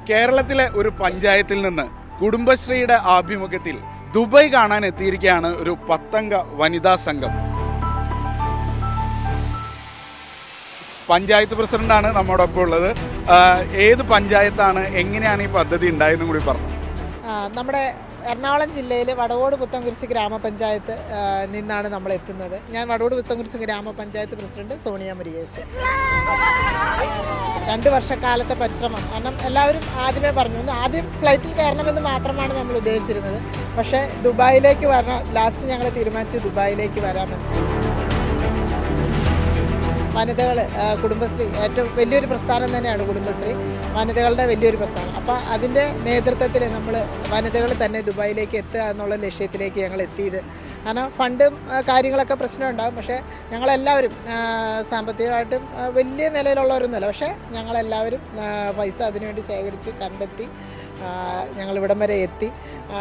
കേരളത്തിലെ ഒരു പഞ്ചായത്തിൽ നിന്ന് കുടുംബശ്രീയുടെ ആഭിമുഖ്യത്തിൽ ദുബായ് കാണാൻ എത്തിയിരിക്കുകയാണ് ഒരു 10 അംഗ വനിതാ സംഘം. പഞ്ചായത്ത് പ്രസിഡന്റാണ് നമ്മോടൊപ്പം ഉള്ളത്. ഏത് പഞ്ചായത്താണ്, എങ്ങനെയാണ് ഈ പദ്ധതി ഉണ്ടായതെന്നും കൂടി പറഞ്ഞു. നമ്മുടെ എറണാകുളം ജില്ലയിൽ വടവോട് പുത്തൻകുരിശ് ഗ്രാമപഞ്ചായത്ത് നിന്നാണ് നമ്മൾ എത്തുന്നത്. ഞാൻ വടവോട് പുത്തൻകുരിശ് ഗ്രാമപഞ്ചായത്ത് പ്രസിഡന്റ് സോണിയ മുരുകേശ്. 2 വർഷക്കാലത്തെ പരിശ്രമം, കാരണം എല്ലാവരും ആദ്യമേ പറഞ്ഞു ആദ്യം ഫ്ലൈറ്റിൽ കയറണമെന്ന് മാത്രമാണ് നമ്മൾ ഉദ്ദേശിച്ചിരുന്നത്. പക്ഷേ ദുബായിലേക്ക് വരണം, ലാസ്റ്റ് ഞങ്ങൾ തീരുമാനിച്ചു ദുബായിലേക്ക് വരാമെന്ന്. വനിതകൾ, കുടുംബശ്രീ ഏറ്റവും വലിയൊരു പ്രസ്ഥാനം തന്നെയാണ് കുടുംബശ്രീ, വനിതകളുടെ വലിയൊരു പ്രസ്ഥാനം. അപ്പോൾ അതിൻ്റെ നേതൃത്വത്തിൽ നമ്മൾ വനിതകൾ തന്നെ ദുബായിലേക്ക് എത്തുക എന്നുള്ള ലക്ഷ്യത്തിലേക്ക് ഞങ്ങൾ എത്തിയത്. കാരണം ഫണ്ടും കാര്യങ്ങളൊക്കെ പ്രശ്നമുണ്ടാകും, പക്ഷേ ഞങ്ങളെല്ലാവരും സാമ്പത്തികമായിട്ടും വലിയ നിലയിലുള്ളവരൊന്നുമല്ല, പക്ഷേ ഞങ്ങളെല്ലാവരും പൈസ അതിനുവേണ്ടി ശേഖരിച്ച് കണ്ടെത്തി ഞങ്ങളിവിടം വരെ എത്തി.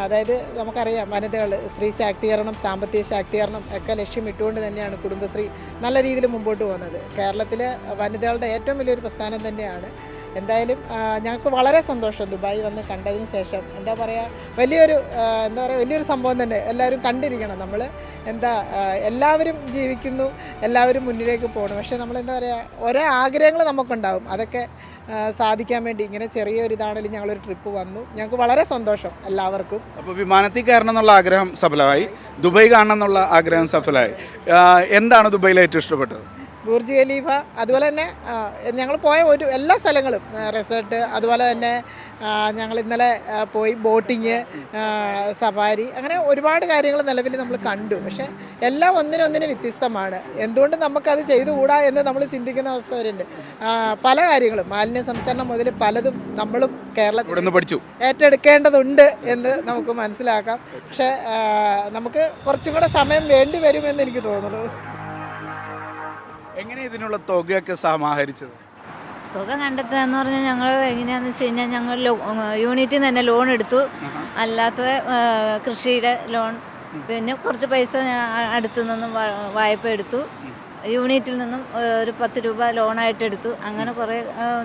അതായത് നമുക്കറിയാം, വനിതകൾ, സ്ത്രീ ശാക്തീകരണം, സാമ്പത്തിക ശാക്തീകരണം ഒക്കെ ലക്ഷ്യമിട്ടുകൊണ്ട് തന്നെയാണ് കുടുംബശ്രീ നല്ല രീതിയിൽ മുമ്പോട്ട് പോകുന്നത്. കേരളത്തിലെ വനിതകളുടെ ഏറ്റവും വലിയൊരു പ്രസ്ഥാനം തന്നെയാണ്. എന്തായാലും ഞങ്ങൾക്ക് വളരെ സന്തോഷം ദുബായ് വന്ന് കണ്ടതിന് ശേഷം. വലിയൊരു സംഭവം തന്നെ. എല്ലാവരും കണ്ടിരിക്കണം. നമ്മൾ എല്ലാവരും ജീവിക്കുന്നു, എല്ലാവരും മുന്നിലേക്ക് പോകണം. പക്ഷേ ഓരോ ആഗ്രഹങ്ങൾ നമുക്കുണ്ടാകും. അതൊക്കെ സാധിക്കാൻ വേണ്ടി ഇങ്ങനെ ചെറിയൊരിതാണെങ്കിലും ഞങ്ങളൊരു ട്രിപ്പ് വന്നു. ഞങ്ങൾക്ക് വളരെ സന്തോഷം എല്ലാവർക്കും. അപ്പോൾ വിമാനത്തിൽ കയറണം എന്നുള്ള ആഗ്രഹം സഫലമായി, ദുബായ് കാണണം എന്നുള്ള ആഗ്രഹം സഫലമായി. എന്താണ് ദുബായിൽ ഏറ്റവും ഇഷ്ടപ്പെട്ടത്? ബുർജ് ഖലീഫ, അതുപോലെ തന്നെ ഞങ്ങൾ പോയ എല്ലാ സ്ഥലങ്ങളും, റിസോർട്ട്, അതുപോലെ തന്നെ ഞങ്ങൾ ഇന്നലെ പോയി ബോട്ടിങ്, സഫാരി, അങ്ങനെ ഒരുപാട് കാര്യങ്ങൾ നിലവിൽ നമ്മൾ കണ്ടു. പക്ഷേ എല്ലാം ഒന്നിനൊന്നിന് വ്യത്യസ്തമാണ്. എന്തുകൊണ്ട് നമുക്കത് ചെയ്തുകൂടാ എന്ന് നമ്മൾ ചിന്തിക്കുന്ന അവസ്ഥ വരുന്നുണ്ട്. പല കാര്യങ്ങളും, മാലിന്യ സംസ്കരണം മുതൽ പലതും നമ്മളും കേരളത്തിൽ പഠിച്ചു ഏറ്റെടുക്കേണ്ടതുണ്ട് എന്ന് നമുക്ക് മനസ്സിലാക്കാം. പക്ഷേ നമുക്ക് കുറച്ചും കൂടെ സമയം വേണ്ടി വരുമെന്ന് എനിക്ക് തോന്നുന്നു. എങ്ങനെ ഇതിനുള്ള തുകയൊക്കെ സമാഹരിച്ചത്? തുക കണ്ടെത്തുക എന്ന് പറഞ്ഞാൽ ഞങ്ങൾ എങ്ങനെയാണെന്ന് വെച്ച് കഴിഞ്ഞാൽ ഞങ്ങൾ യൂണിറ്റിൽ നിന്ന് തന്നെ ലോൺ എടുത്തു. അല്ലാത്ത കൃഷിയുടെ ലോൺ, പിന്നെ കുറച്ച് പൈസ അടുത്തു നിന്നും വായ്പ എടുത്തു. യൂണിറ്റിൽ നിന്നും ഒരു 10 രൂപ ലോണായിട്ട് എടുത്തു. അങ്ങനെ കുറേ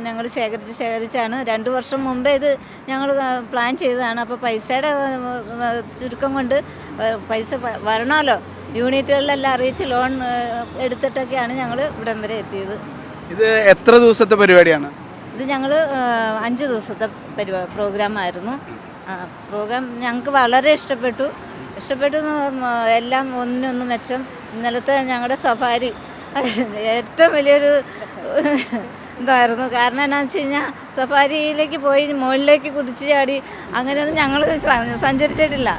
ഞങ്ങൾ ശേഖരിച്ചാണ് 2 വർഷം മുമ്പേ ഇത് ഞങ്ങൾ പ്ലാൻ ചെയ്തതാണ്. അപ്പോൾ പൈസയുടെ ചുരുക്കം കൊണ്ട് പൈസ വരണമല്ലോ, യൂണിറ്റുകളിലെല്ലാം അറിയിച്ച് ലോൺ എടുത്തിട്ടൊക്കെയാണ് ഞങ്ങൾ ഇവിടം വരെ എത്തിയത്. ഇത് എത്ര ദിവസത്തെ പരിപാടിയാണ്? ഇത് ഞങ്ങൾ 5 ദിവസത്തെ പ്രോഗ്രാമായിരുന്നു. പ്രോഗ്രാം ഞങ്ങൾക്ക് വളരെ ഇഷ്ടപ്പെട്ടു. എല്ലാം ഒന്നിനൊന്ന് മെച്ചം. ഇന്നലത്തെ ഞങ്ങളുടെ സഫാരി ഏറ്റവും വലിയൊരു ഇതായിരുന്നു. കാരണം എന്താണെന്ന് വെച്ച് കഴിഞ്ഞാൽ സഫാരിയിലേക്ക് പോയി മുകളിലേക്ക് കുതിച്ചു ചാടി അങ്ങനെയൊന്നും ഞങ്ങൾ സഞ്ചരിച്ചിട്ടില്ല.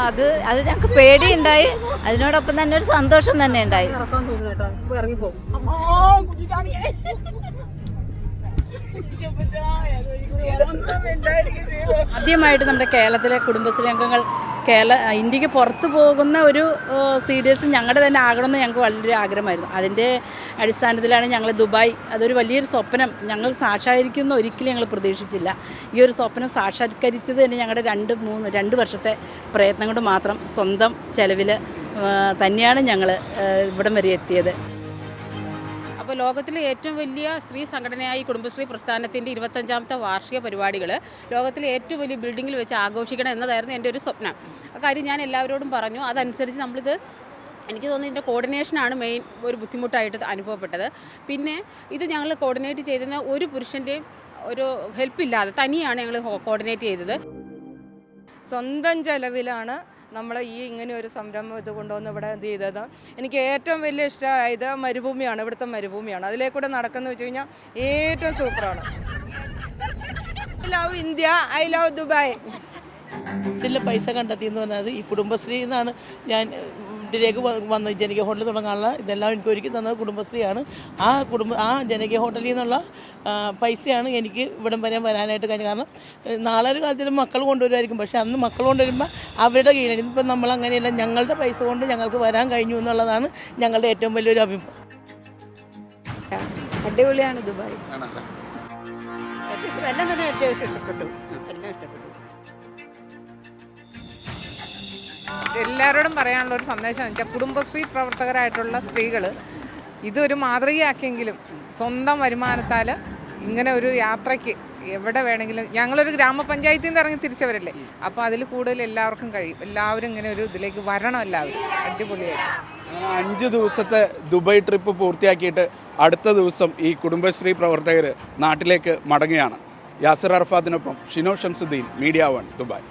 അത് ഞങ്ങൾക്ക് പേടിയുണ്ടായി, അതിനോടൊപ്പം തന്നെ ഒരു സന്തോഷം തന്നെ ഉണ്ടായി. ആദ്യമായിട്ട് നമ്മുടെ കേരളത്തിലെ കുടുംബശ്രീ അംഗങ്ങൾ ഇന്ത്യക്ക് പുറത്തു പോകുന്ന ഒരു CDS ഞങ്ങളുടെ തന്നെ ആകണമെന്ന് ഞങ്ങൾക്ക് വളരെ ആഗ്രഹമായിരുന്നു. അതിൻ്റെ അടിസ്ഥാനത്തിലാണ് ഞങ്ങൾ ദുബായ്, അതൊരു വലിയൊരു സ്വപ്നം ഞങ്ങൾ സാക്ഷാത്കരിക്കുന്ന ഒരിക്കലും ഞങ്ങൾ പ്രതീക്ഷിച്ചില്ല. ഈ ഒരു സ്വപ്നം സാക്ഷാത്കരിച്ചത് തന്നെ ഞങ്ങളുടെ 2 വർഷത്തെ പ്രയത്നം കൊണ്ട് മാത്രം, സ്വന്തം ചെലവിൽ തന്നെയാണ് ഞങ്ങൾ ഇവിടം വരെ എത്തിയത്. അപ്പോൾ ലോകത്തിലെ ഏറ്റവും വലിയ സ്ത്രീ സംഘടനയായി കുടുംബശ്രീ പ്രസ്ഥാനത്തിൻ്റെ 25ാമത്തെ വാർഷിക പരിപാടികൾ ലോകത്തിലെ ഏറ്റവും വലിയ ബിൽഡിങ്ങിൽ വെച്ച് ആഘോഷിക്കണം എന്നതായിരുന്നു എൻ്റെ ഒരു സ്വപ്നം. ആ കാര്യം ഞാൻ എല്ലാവരോടും പറഞ്ഞു. അതനുസരിച്ച് എനിക്ക് തോന്നുന്നു ഇതിൻ്റെ കോർഡിനേഷനാണ് മെയിൻ ഒരു ബുദ്ധിമുട്ടായിട്ട് അനുഭവപ്പെട്ടത്. പിന്നെ ഇത് ഞങ്ങൾ കോർഡിനേറ്റ് ചെയ്തതിന് ഒരു പുരുഷൻ്റെയും ഒരു ഹെൽപ്പില്ലാതെ തനിയാണ് ഞങ്ങൾ കോർഡിനേറ്റ് ചെയ്തത്. സ്വന്തം ചെലവിലാണ് നമ്മൾ ഇങ്ങനെ ഒരു സംരംഭം ഇത് കൊണ്ടുവന്ന് ഇവിടെ ഇത് ചെയ്തത്. എനിക്ക് ഏറ്റവും വലിയ ഇഷ്ടമായത് മരുഭൂമിയാണ്, ഇവിടുത്തെ മരുഭൂമിയാണ്. അതിലേക്കൂടെ നടക്കുന്നത് വെച്ച് കഴിഞ്ഞാൽ ഏറ്റവും സൂപ്പറാണ്. I love India, I love Dubai. ഇതിൽ പൈസ കണ്ടെത്തിയെന്ന് പറഞ്ഞത് ഈ കുടുംബശ്രീ എന്നാണ്. ഞാൻ ഇതിലേക്ക് വന്ന് ജനകീയ ഹോട്ടൽ തുടങ്ങാനുള്ള ഇതെല്ലാം എനിക്ക് ഒരുക്കി തന്നത് കുടുംബശ്രീയാണ്. ആ ജനകീയ ഹോട്ടലിൽ നിന്നുള്ള പൈസയാണ് എനിക്ക് ഇവിടം വരെ വരാനായിട്ട് കഴിഞ്ഞത്. കാരണം നാളെ ഒരു കാലത്തിൽ മക്കൾ കൊണ്ടുവരുമായിരിക്കും, പക്ഷേ അന്ന് മക്കൾ കൊണ്ടുവരുമ്പോൾ അവരുടെ കീഴിൽ, ഇപ്പം നമ്മളങ്ങനെയല്ല, ഞങ്ങളുടെ പൈസ കൊണ്ട് ഞങ്ങൾക്ക് വരാൻ കഴിഞ്ഞു എന്നുള്ളതാണ് ഞങ്ങളുടെ ഏറ്റവും വലിയൊരു അഭിപ്രായം. അടിപൊളിയാണ് ദുബായ്. എല്ലാം തന്നെ ഏറ്റവും ഇഷ്ടപ്പെട്ടു. എല്ലാവരോടും പറയാനുള്ള ഒരു സന്ദേശം എന്ന് വെച്ചാൽ കുടുംബശ്രീ പ്രവർത്തകരായിട്ടുള്ള സ്ത്രീകൾ ഇതൊരു മാതൃകയാക്കിയെങ്കിലും സ്വന്തം വരുമാനത്താൽ ഇങ്ങനെ ഒരു യാത്രയ്ക്ക് എവിടെ വേണമെങ്കിലും ഞങ്ങളൊരു ഗ്രാമപഞ്ചായത്തിൽ നിന്ന് ഇറങ്ങി തിരിച്ചവരല്ലേ, അപ്പോൾ അതിൽ കൂടുതൽ എല്ലാവർക്കും കഴിയും. എല്ലാവരും ഇങ്ങനെ ഒരു ഇതിലേക്ക് വരണം, എല്ലാവരും അടിപൊളിയായിട്ട്. 5 ദിവസത്തെ ദുബായ് ട്രിപ്പ് പൂർത്തിയാക്കിയിട്ട് അടുത്ത ദിവസം ഈ കുടുംബശ്രീ പ്രവർത്തകർ നാട്ടിലേക്ക് മടങ്ങുകയാണ്. യാസിർ അറഫാത്തിനൊപ്പം ഷിനോ ഷംസുദ്ദീൻ, മീഡിയ 1 ദുബായ്.